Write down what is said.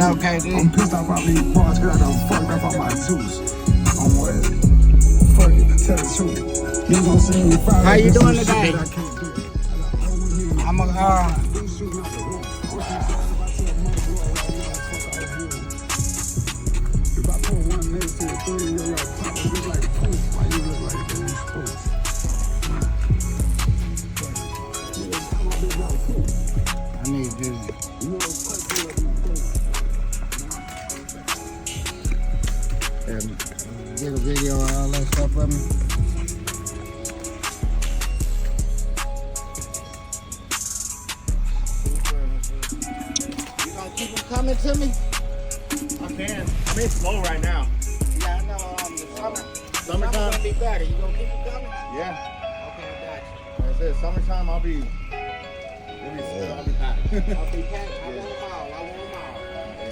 Okay, dude. I'm pissed off about these parts because I done fucked up on my tooth. I'm what? Fuck it, tell the truth. You gon' see me Friday. How you doing today? I can't do it. I'm a, If I put one next to the three, you're like, pop, it look like poof. Why you look like these poof? I need you. Get a video of all that stuff for me. You gonna keep them coming to me? I can. I'm in slow right now. Yeah, I know. Summer's Summertime. gonna be better. You gonna keep them coming? Yeah. Okay, I got you. That's it. Summertime, I'll be packed. I'll be packed.